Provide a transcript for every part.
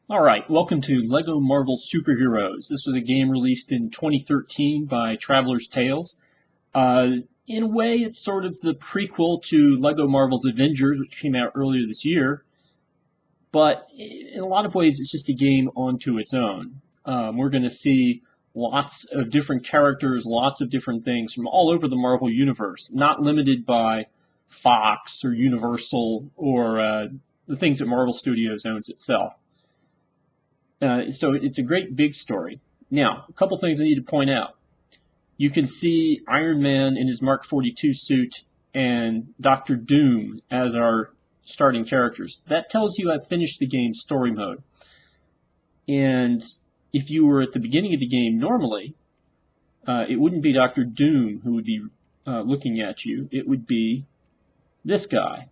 Alright, welcome to LEGO Marvel Superheroes. This was a game released in 2013 by Traveler's Tales. In a way, it's sort of the prequel to LEGO Marvel's Avengers, which came out earlier this year, but in a lot of ways, it's just a game onto its own. We're going to see lots of different characters, lots of different things from all over the Marvel Universe, not limited by Fox or Universal or the things that Marvel Studios owns itself. So it's a great big story. Now, a couple things I need to point out. You can see Iron Man in his Mark 42 suit and Doctor Doom as our starting characters. That tells you I've finished the game story mode. And if you were at the beginning of the game normally, it wouldn't be Doctor Doom who would be looking at you. It would be this guy,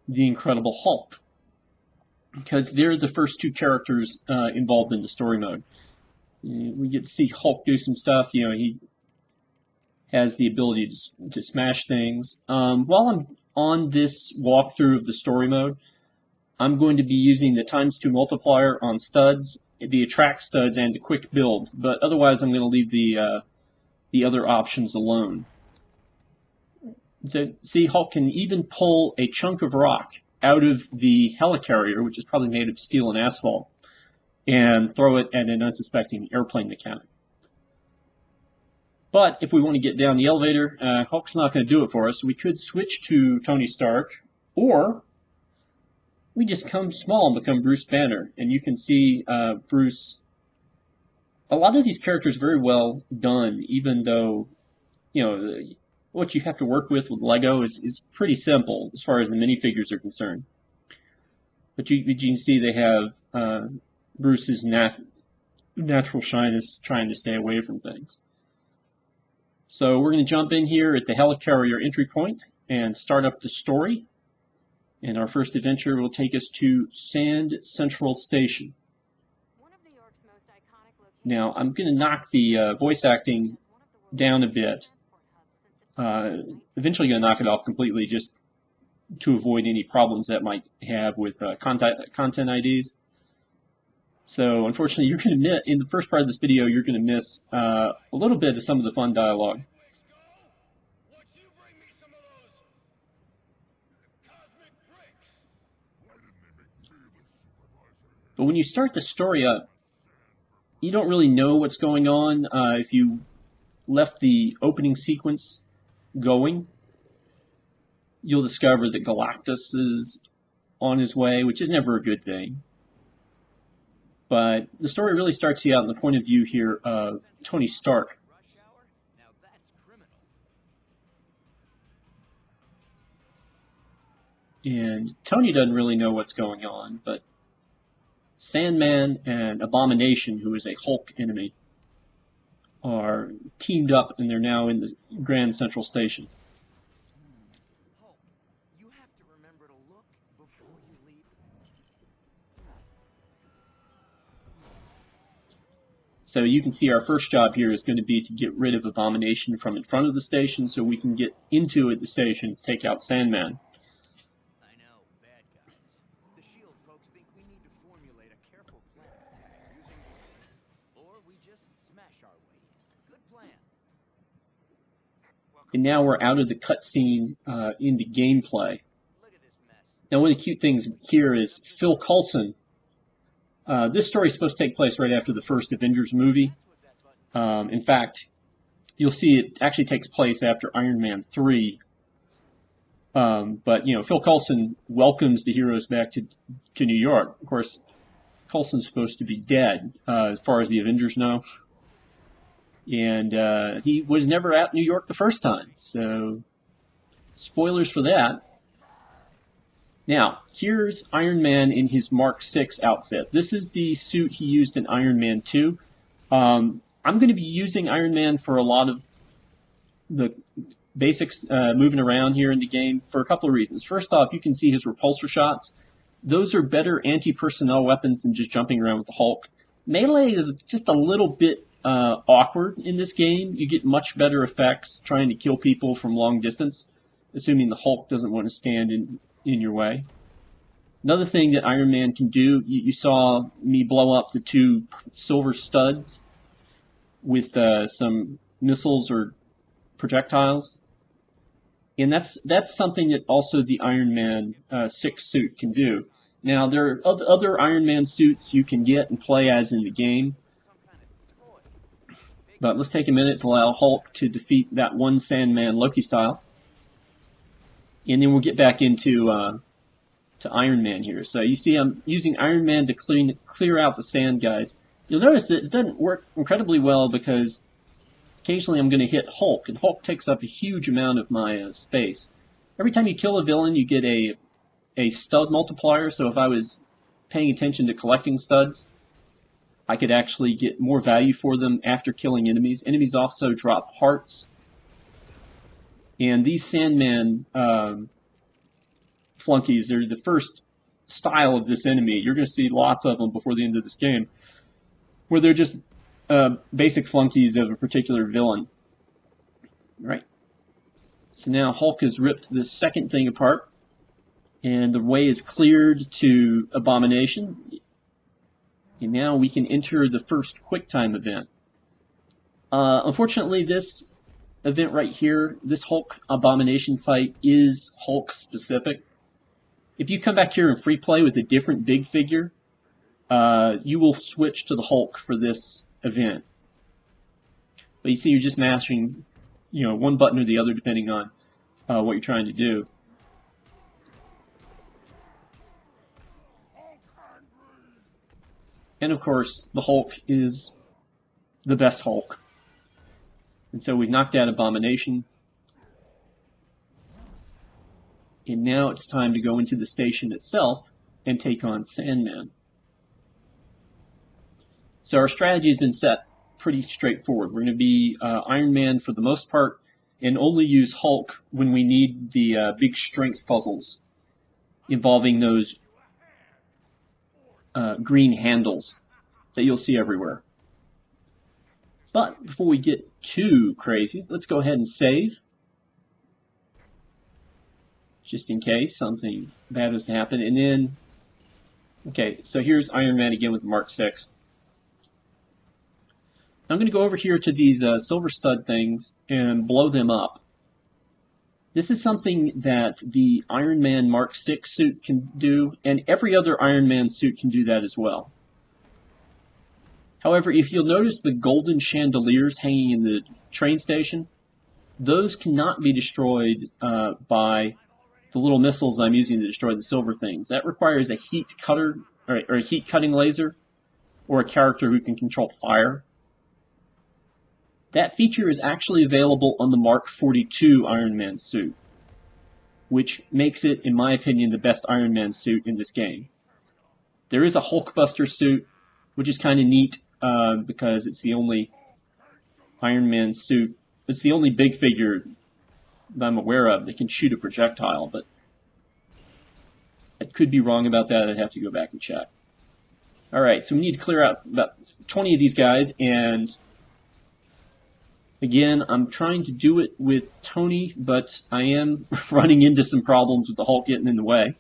the Incredible Hulk, because they're the first two characters involved in the story mode. We get to see Hulk do some stuff. You know, he has the ability to smash things. While I'm on this walkthrough of the story mode, I'm going to be using the ×2 multiplier on studs, the attract studs, and the quick build. But otherwise, I'm going to leave the other options alone. So, see, Hulk can even pull a chunk of rock out of the helicarrier, which is probably made of steel and asphalt, and throw it at an unsuspecting airplane mechanic. But if we want to get down the elevator, Hulk's not going to do it for us. We could switch to Tony Stark, or we just come small and become Bruce Banner. And you can see Bruce. A lot of these characters are very well done, even though, you know, what you have to work with Lego is pretty simple as far as the minifigures are concerned. But you can see they have Bruce's natural shyness trying to stay away from things. So we're going to jump in here at the helicarrier entry point and start up the story. And our first adventure will take us to Sand Central Station. Now, I'm going to knock the voice acting down a bit. Eventually going to knock it off completely just to avoid any problems that might have with content IDs. So unfortunately, you're going to miss, in the first part of this video, you're going to miss a little bit of some of the fun dialogue. But when you start the story up, you don't really know what's going on. If you left the opening sequence going, you'll discover that Galactus is on his way, which is never a good thing. But the story really starts you out in the point of view here of Tony Stark. And Tony doesn't really know what's going on, but Sandman and Abomination, who is a Hulk enemy, are teamed up, and they're now in the Grand Central Station. Hulk, you have to remember to look before you leap. So you can see our first job here is going to be to get rid of Abomination from in front of the station so we can get into the station to take out Sandman. I know, bad guys. The SHIELD folks think we need to formulate a careful plan using or we just smash our way in. Good plan. And now we're out of the cutscene into gameplay. Look at this mess. Now, one of the cute things here is Phil Coulson. This story is supposed to take place right after the first Avengers movie. In fact, you'll see it actually takes place after Iron Man 3. But, you know, Phil Coulson welcomes the heroes back to New York. Of course, Coulson's supposed to be dead, as far as the Avengers know. And he was never at New York the first time. So, spoilers for that. Now, here's Iron Man in his Mark 6 outfit. This is the suit he used in Iron Man 2. I'm going to be using Iron Man for a lot of the basics moving around here in the game for a couple of reasons. First off, you can see his repulsor shots. Those are better anti-personnel weapons than just jumping around with the Hulk. Melee is just a little bit awkward in this game. You get much better effects trying to kill people from long distance, assuming the Hulk doesn't want to stand in your way. Another thing that Iron Man can do, you saw me blow up the 2 silver studs with some missiles or projectiles. And that's something that also the Iron Man 6 suit can do. Now, there are other Iron Man suits you can get and play as in the game. But let's take a minute to allow Hulk to defeat that one Sandman Loki style. And then we'll get back into to Iron Man here. So you see I'm using Iron Man to clear out the sand guys. You'll notice that it doesn't work incredibly well because occasionally I'm going to hit Hulk, and Hulk takes up a huge amount of my space. Every time you kill a villain, you get a stud multiplier, so if I was paying attention to collecting studs, I could actually get more value for them after killing enemies. Enemies also drop hearts. And these Sandman flunkies are the first style of this enemy. You're going to see lots of them before the end of this game, where they're just basic flunkies of a particular villain. Right. So now Hulk has ripped this second thing apart, and the way is cleared to Abomination. And now we can enter the first QuickTime event. Unfortunately, this event right here, this Hulk Abomination fight, is Hulk specific. If you come back here and free play with a different big figure, you will switch to the Hulk for this event. But you see, you're just mashing, one button or the other depending on what you're trying to do. And of course, the Hulk is the best Hulk. And so we've knocked out Abomination. And now it's time to go into the station itself and take on Sandman. So our strategy has been set pretty straightforward. We're going to be Iron Man for the most part and only use Hulk when we need the big strength puzzles involving those green handles that you'll see everywhere. But before we get too crazy, let's go ahead and save, just in case something bad has to happen. And then, okay, so here's Iron Man again with the Mark 6. I'm going to go over here to these silver stud things and blow them up. This is something that the Iron Man Mark 6 suit can do, and every other Iron Man suit can do that as well. However, if you'll notice the golden chandeliers hanging in the train station, those cannot be destroyed by the little missiles I'm using to destroy the silver things. That requires a heat cutter or a heat cutting laser or a character who can control fire. That feature is actually available on the Mark 42 Iron Man suit, which makes it, in my opinion, the best Iron Man suit in this game. There is a Hulkbuster suit, which is kind of neat because it's the only Iron Man suit. It's the only big figure that I'm aware of that can shoot a projectile, but I could be wrong about that. I'd have to go back and check. Alright, so we need to clear out about 20 of these guys, and again, I'm trying to do it with Tony, but I am running into some problems with the Hulk getting in the way.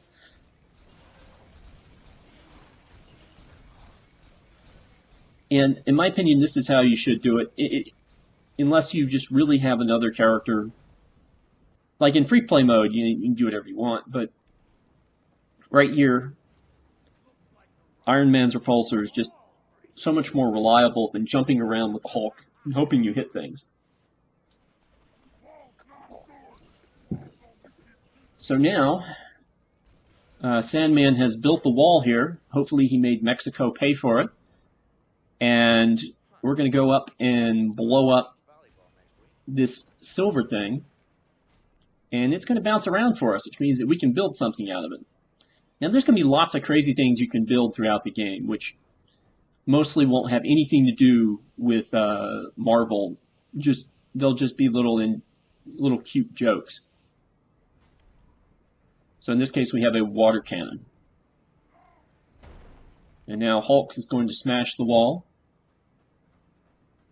And in my opinion, this is how you should do it. Unless you just really have another character. Like in free play mode, you can do whatever you want, but right here, Iron Man's repulsor is just so much more reliable than jumping around with the Hulk and hoping you hit things. So now, Sandman has built the wall here. Hopefully he made Mexico pay for it. And we're going to go up and blow up this silver thing. And it's going to bounce around for us, which means that we can build something out of it. Now there's going to be lots of crazy things you can build throughout the game, which mostly won't have anything to do with Marvel. They'll just be little cute jokes. So in this case, we have a water cannon. And now Hulk is going to smash the wall.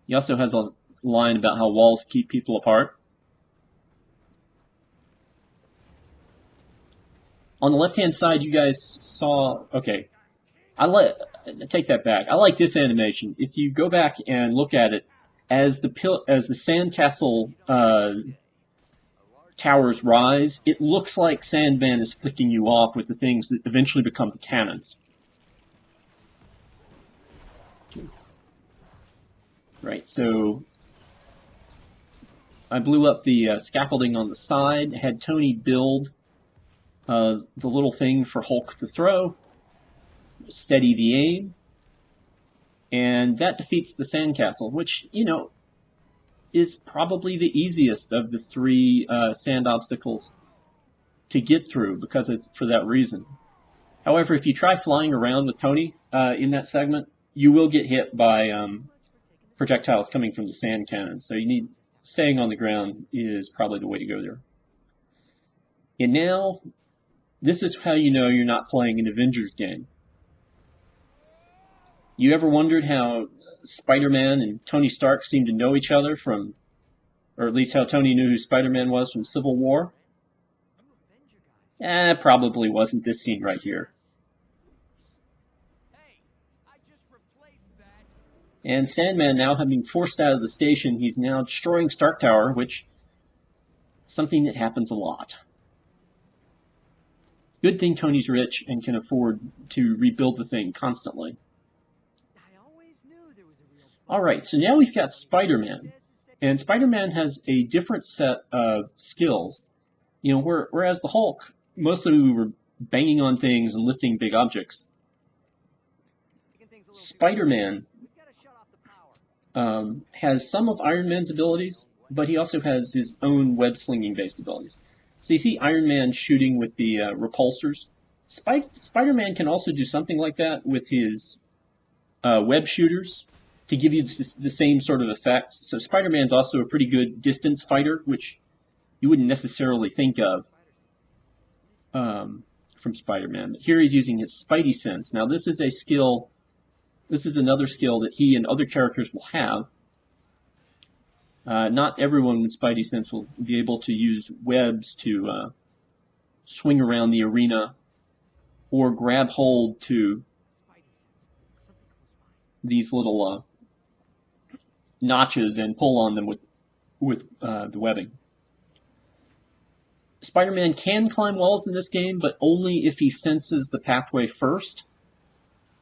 He also has a line about how walls keep people apart. On the left-hand side, you guys saw, okay, take that back. I like this animation. If you go back and look at it, as the sandcastle towers rise, it looks like Sandman is flicking you off with the things that eventually become the cannons. Right, so I blew up the scaffolding on the side, had Tony build the little thing for Hulk to throw, steady the aim, and that defeats the sandcastle, which, you know, is probably the easiest of the three sand obstacles to get through for that reason. However, if you try flying around with Tony in that segment, you will get hit by projectiles coming from the sand cannon, so staying on the ground is probably the way to go there. And now, this is how you know you're not playing an Avengers game. You ever wondered how Spider-Man and Tony Stark seemed to know each other or at least how Tony knew who Spider-Man was from Civil War? Probably wasn't this scene right here. And Sandman, now having forced out of the station, he's now destroying Stark Tower, which is something that happens a lot. Good thing Tony's rich and can afford to rebuild the thing constantly. Alright, so now we've got Spider-Man. And Spider-Man has a different set of skills. You know, whereas the Hulk, mostly we were banging on things and lifting big objects. Spider-Man has some of Iron Man's abilities, but he also has his own web-slinging based abilities. So you see Iron Man shooting with the repulsors. Spider-Man can also do something like that with his web shooters to give you the same sort of effect. So Spider-Man's also a pretty good distance fighter, which you wouldn't necessarily think of from Spider-Man. But here he's using his Spidey sense. Now this is a skill. This is another skill that he and other characters will have. Not everyone with Spidey sense will be able to use webs to swing around the arena or grab hold to these little notches and pull on them with the webbing. Spider-Man can climb walls in this game, but only if he senses the pathway first.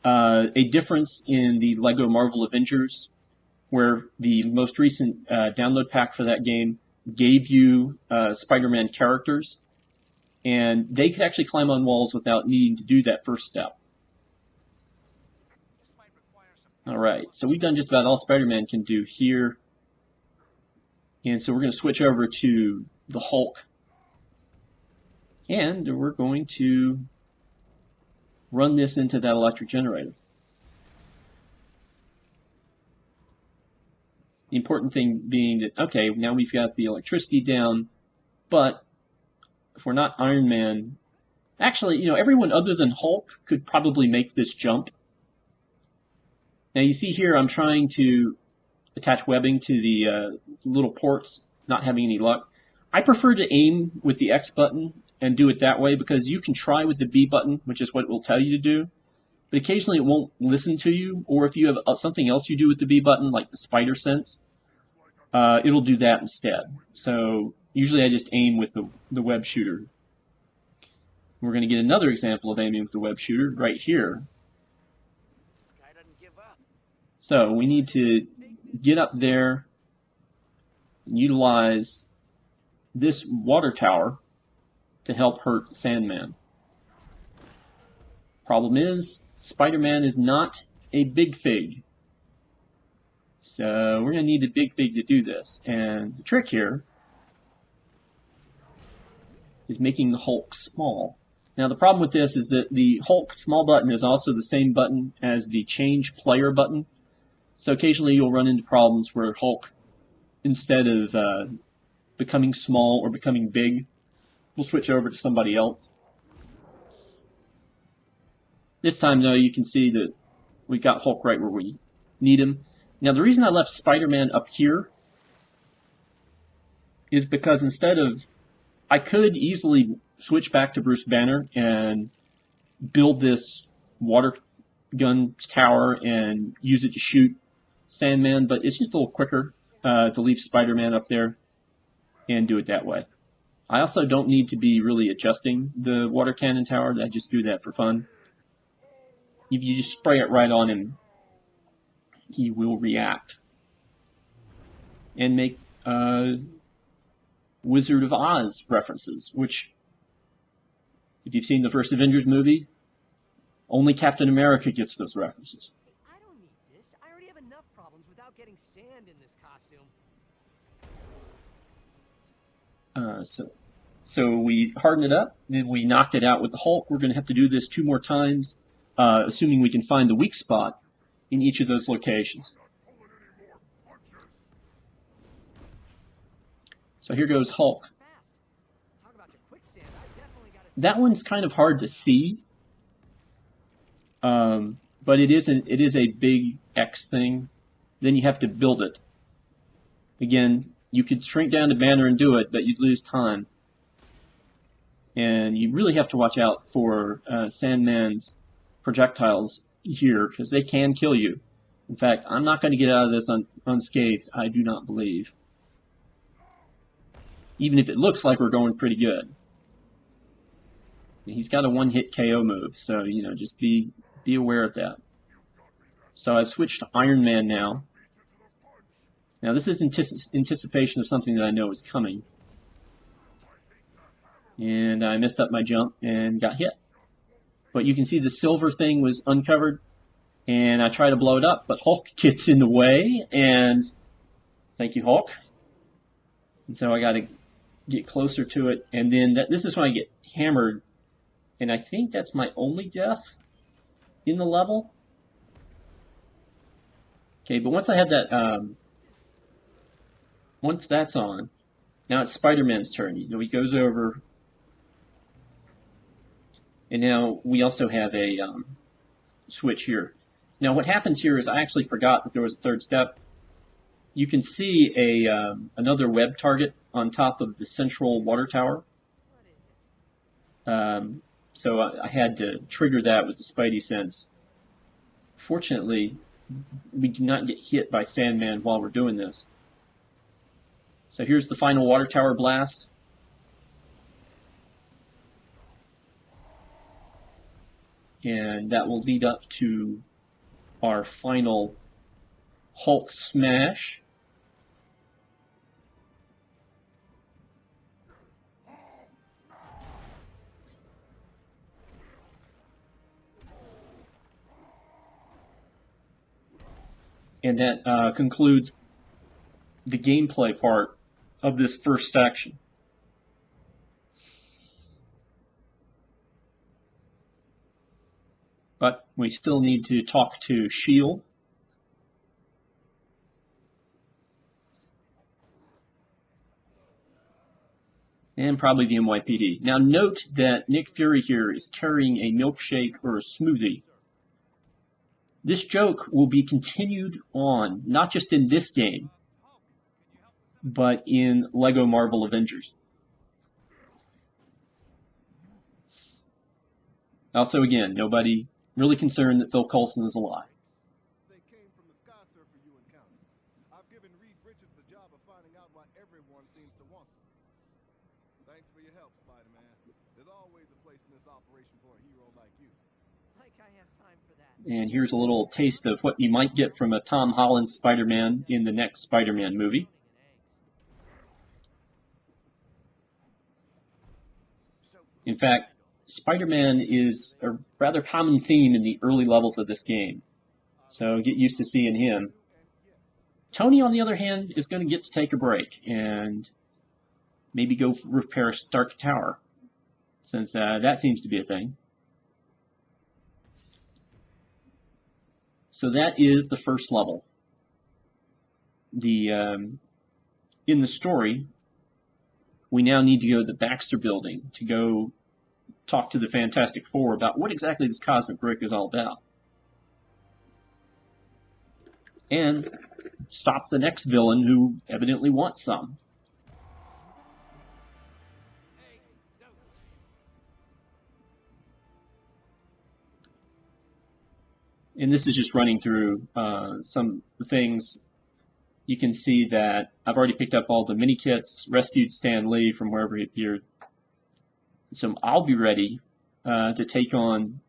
A difference in the LEGO Marvel Avengers, where the most recent download pack for that game gave you Spider-Man characters, and they could actually climb on walls without needing to do that first step. Alright, so we've done just about all Spider-Man can do here. And so we're going to switch over to the Hulk. And we're going to run this into that electric generator. The important thing being that, okay, now we've got the electricity down, but if we're not Iron Man, actually, you know, everyone other than Hulk could probably make this jump. Now you see here I'm trying to attach webbing to the little ports, not having any luck. I prefer to aim with the X button and do it that way because you can try with the B button, which is what it will tell you to do, but occasionally it won't listen to you, or if you have something else you do with the B button, like the spider sense, it'll do that instead. So usually I just aim with the web shooter. We're going to get another example of aiming with the web shooter right here. So we need to get up there and utilize this water tower to help hurt Sandman. Problem is, Spider-Man is not a big fig. So we're going to need a big fig to do this. And the trick here is making the Hulk small. Now the problem with this is that the Hulk small button is also the same button as the change player button. So occasionally you'll run into problems where Hulk, instead of becoming small or becoming big, will switch over to somebody else. This time, though, you can see that we've got Hulk right where we need him. Now, the reason I left Spider-Man up here is because I could easily switch back to Bruce Banner and build this water gun tower and use it to shoot Sandman, but it's just a little quicker to leave Spider-Man up there and do it that way. I also don't need to be really adjusting the water cannon tower. I just do that for fun. If you just spray it right on him, he will react. And make Wizard of Oz references, which, if you've seen the first Avengers movie, only Captain America gets those references. I don't need this. I already have enough problems without getting sand in this costume. So we hardened it up, then we knocked it out with the Hulk. We're going to have to do this 2 more times, assuming we can find the weak spot in each of those locations. So here goes Hulk. That one's kind of hard to see, but it is a big X thing. Then you have to build it. Again, you could shrink down to Banner and do it, but you'd lose time. And you really have to watch out for Sandman's projectiles here, because they can kill you. In fact, I'm not going to get out of this unscathed, I do not believe. Even if it looks like we're going pretty good. He's got a one-hit KO move, so, just be aware of that. So I've switched to Iron Man now. Now this is anticipation of something that I know is coming. And I messed up my jump and got hit. But you can see the silver thing was uncovered, and I try to blow it up, but Hulk gets in the way, and thank you, Hulk. And so I got to get closer to it, and then this is when I get hammered, and I think that's my only death in the level. Okay, but once I have that, once that's on, now it's Spider-Man's turn. He goes over. And now we also have a switch here. Now what happens here is I actually forgot that there was a third step. You can see another web target on top of the central water tower. So I had to trigger that with the Spidey sense. Fortunately, we do not get hit by Sandman while we're doing this. So here's the final water tower blast. And that will lead up to our final Hulk smash. And that concludes the gameplay part of this first section. But we still need to talk to S.H.I.E.L.D. And probably the NYPD. Now note that Nick Fury here is carrying a milkshake or a smoothie. This joke will be continued on, not just in this game, but in LEGO Marvel Avengers. Also, again, nobody really concerned that Phil Coulson is alive. They came from the Sky Surfer you encountered. I've given Reed Richards the job of finding out why everyone seems to want them. Thanks for your help, Spider-Man. There's always a place in this operation for a hero like you. Like I have time for that. And here's a little taste of what you might get from a Tom Holland Spider-Man in the next Spider-Man movie. In fact, Spider-Man is a rather common theme in the early levels of this game, so get used to seeing him. Tony, on the other hand, is going to get to take a break and maybe go repair Stark Tower, since that seems to be a thing. So that is the first level. In the story, we now need to go to the Baxter Building to go talk to the Fantastic Four about what exactly this cosmic brick is all about. And stop the next villain who evidently wants some. and this is just running through some of the things. You can see that I've already picked up all the mini kits, rescued Stan Lee from wherever he appeared. So I'll be ready to take on